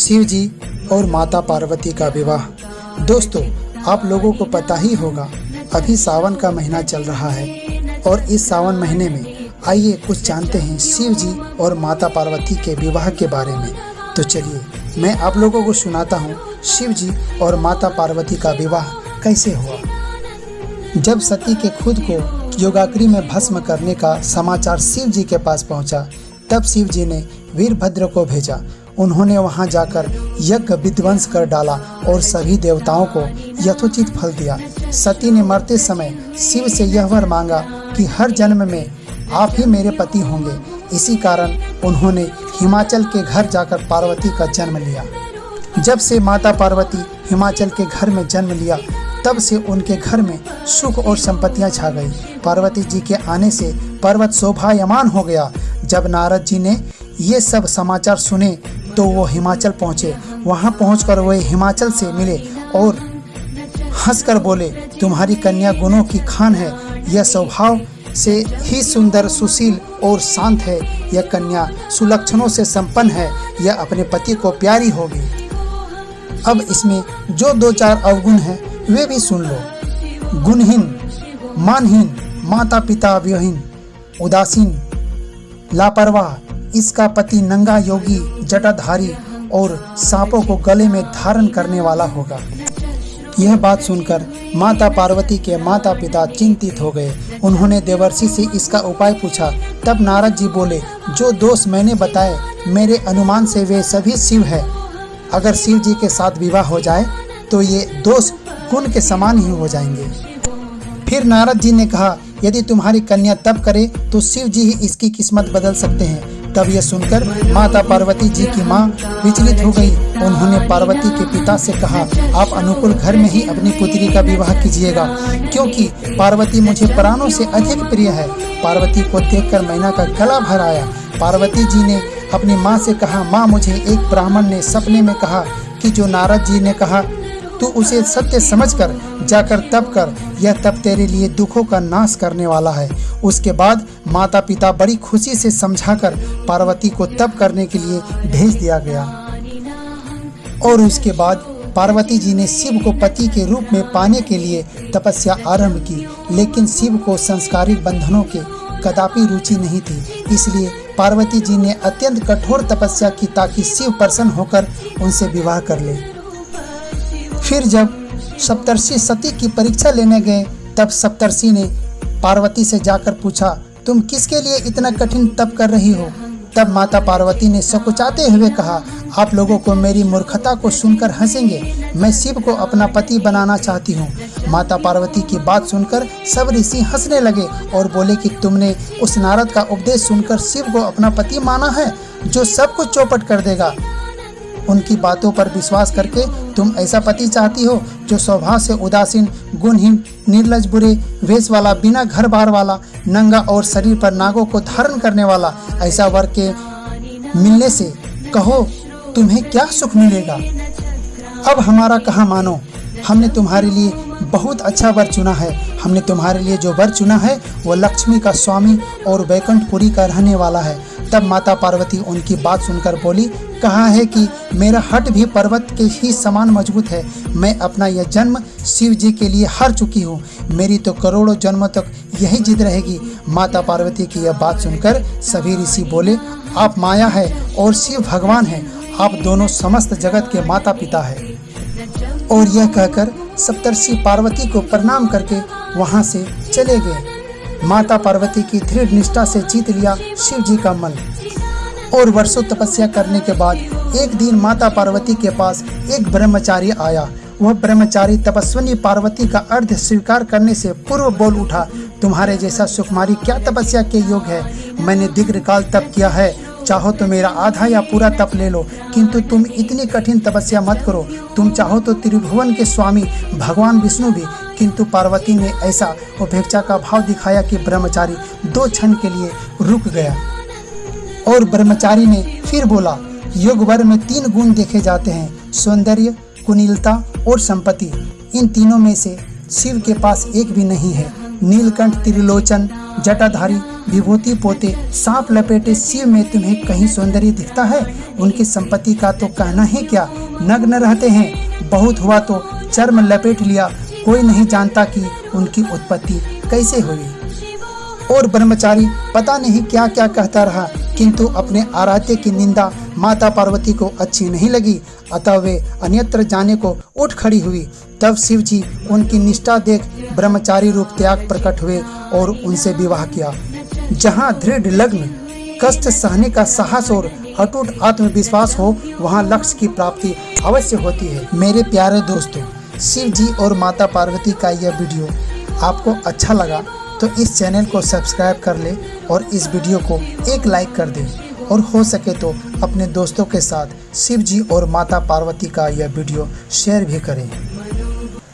शिव जी और माता पार्वती का विवाह। दोस्तों, आप लोगों को पता ही होगा, अभी सावन का महीना चल रहा है और इस सावन महीने में आइए कुछ जानते हैं शिव जी और माता पार्वती के विवाह के बारे में। तो चलिए मैं आप लोगों को सुनाता हूँ शिव जी और माता पार्वती का विवाह कैसे हुआ। जब सती के खुद को योगाग्नि में भस्म करने का समाचार शिव जी के पास पहुंचा, तब शिव जी ने वीरभद्र को भेजा। उन्होंने वहां जाकर यज्ञ विध्वंस कर डाला और सभी देवताओं को यथोचित फल दिया। सती ने मरते समय शिव से यह वर मांगा कि हर जन्म में आप ही मेरे पति होंगे। इसी कारण उन्होंने हिमाचल के घर जाकर पार्वती का जन्म लिया। जब से माता पार्वती हिमाचल के घर में जन्म लिया, तब से उनके घर में सुख और संपत्तियां छा गई। पार्वती जी के आने से पर्वत शोभायमान हो गया। जब नारद जी ने ये सब समाचार सुने तो वो हिमाचल पहुँचे। वहाँ पहुँचकर वे हिमाचल से मिले और हंसकर बोले, तुम्हारी कन्या गुणों की खान है। यह स्वभाव से ही सुंदर, सुशील और शांत है। यह कन्या सुलक्षणों से संपन्न है। यह अपने पति को प्यारी होगी। अब इसमें जो दो चार अवगुण हैं वे भी सुन लो। गुणहीन, मानहीन, माता पिता विहीन, उदासीन, लापरवाह। इसका पति नंगा, योगी, जटाधारी और सांपों को गले में धारण करने वाला होगा। यह बात सुनकर माता पार्वती के माता पिता चिंतित हो गए। उन्होंने देवर्षि से इसका उपाय पूछा। तब नारद जी बोले, जो दोष मैंने बताए मेरे अनुमान से वे सभी शिव है। अगर शिव जी के साथ विवाह हो जाए तो ये दोष गुण के समान ही हो जाएंगे। फिर नारद जी ने कहा, यदि तुम्हारी कन्या तप करे तो शिव जी ही इसकी किस्मत बदल सकते हैं। तब यह सुनकर माता पार्वती जी की मां विचलित हो गई। उन्होंने पार्वती के पिता से कहा, आप अनुकूल घर में ही अपनी पुत्री का विवाह कीजिएगा, क्योंकि पार्वती मुझे प्राणों से अधिक प्रिय है। पार्वती को देखकर मैना का गला भर आया। पार्वती जी ने अपनी माँ से कहा, माँ, मुझे एक ब्राह्मण ने सपने में कहा कि जो नारद जी ने कहा तू उसे सत्य समझकर जाकर तप कर। यह तप तेरे लिए दुखों का नाश करने वाला है। उसके बाद माता पिता बड़ी खुशी से समझाकर पार्वती को तप करने के लिए भेज दिया गया। और उसके बाद पार्वती जी ने शिव को पति के रूप में पाने के लिए तपस्या आरंभ की। लेकिन शिव को संस्कारिक बंधनों के कदापि रुचि नहीं थी। इसलिए पार्वती जी ने अत्यंत कठोर तपस्या की ताकि शिव प्रसन्न होकर उनसे विवाह कर ले। फिर जब सप्तर्षि सती की परीक्षा लेने गए, तब सप्तर्षि ने पार्वती से जाकर पूछा, तुम किसके लिए इतना कठिन तप कर रही हो? तब माता पार्वती ने सकुचाते हुए कहा, आप लोगों को मेरी मूर्खता को सुनकर हंसेंगे। मैं शिव को अपना पति बनाना चाहती हूँ। माता पार्वती की बात सुनकर सब ऋषि हंसने लगे और बोले कि तुमने उस नारद का उपदेश सुनकर शिव को अपना पति माना है, जो सब कुछ चौपट कर देगा। उनकी बातों पर विश्वास करके तुम ऐसा पति चाहती हो जो स्वभाव से उदासीन, गुणहीन, निर्लज, बुरे वेश वाला, बिना घर बार वाला, नंगा और शरीर पर नागों को धारण करने वाला। ऐसा वर के मिलने से कहो तुम्हें क्या सुख मिलेगा। अब हमारा कहा मानो, हमने तुम्हारे लिए बहुत अच्छा वर चुना है। हमने तुम्हारे लिए जो वर चुना है वो लक्ष्मी का स्वामी और वैकुंठपुरी का रहने वाला है। तब माता पार्वती उनकी बात सुनकर बोली, कहा है कि मेरा हट भी पर्वत के ही समान मजबूत है। मैं अपना यह जन्म शिव जी के लिए हार चुकी हूँ। मेरी तो करोड़ों जन्मों तक यही जिद रहेगी। माता पार्वती की यह बात सुनकर सभी ऋषि बोले, आप माया है और शिव भगवान है। आप दोनों समस्त जगत के माता पिता है। और यह कहकर सप्तर्षि पार्वती को प्रणाम करके वहाँ से चले गए। माता पार्वती की दृढ़ निष्ठा से जीत लिया शिव जी का मन। और वर्षों तपस्या करने के बाद एक दिन माता पार्वती के पास एक ब्रह्मचारी आया। वह ब्रह्मचारी तपस्विनी पार्वती का अर्घ्य स्वीकार करने से पूर्व बोल उठा, तुम्हारे जैसा सुकुमारी क्या तपस्या के योग है। मैंने दीर्घकाल तप किया है। चाहो तो मेरा आधा या पूरा तप ले लो, किंतु तुम इतनी कठिन तपस्या मत करो। तुम चाहो तो त्रिभुवन के स्वामी भगवान विष्णु भी। किंतु पार्वती ने ऐसा उपेक्षा का भाव दिखाया कि ब्रह्मचारी 2 क्षण के लिए रुक गया। और ब्रह्मचारी ने फिर बोला, योग वर में 3 गुण देखे जाते हैं, सौंदर्य, कुलीनता और संपत्ति। इन तीनों में से शिव के पास एक भी नहीं है। नीलकंठ, त्रिलोचन, जटाधारी विभूति पोते सांप लपेटे शिव में तुम्हें कहीं सौंदर्य दिखता है? उनकी संपत्ति का तो कहना ही क्या, नग्न रहते हैं, बहुत हुआ तो चर्म लपेट लिया, कोई नहीं जानता कि उनकी उत्पत्ति कैसे हुई। और ब्रह्मचारी पता नहीं क्या क्या कहता रहा, किंतु अपने आराध्य की निंदा माता पार्वती को अच्छी नहीं लगी, अतः वे अन्यत्र जाने को उठ खड़ी हुई। तब शिव जी उनकी निष्ठा देख ब्रह्मचारी रूप त्याग प्रकट हुए और उनसे विवाह किया। जहाँ दृढ़ लग्न, कष्ट सहने का साहस और अटूट आत्मविश्वास हो, वहाँ लक्ष्य की प्राप्ति अवश्य होती है। मेरे प्यारे दोस्तों, शिव जी और माता पार्वती का यह वीडियो आपको अच्छा लगा तो इस चैनल को सब्सक्राइब कर ले और इस वीडियो को एक लाइक कर दें, और हो सके तो अपने दोस्तों के साथ शिव जी और माता पार्वती का यह वीडियो शेयर भी करें।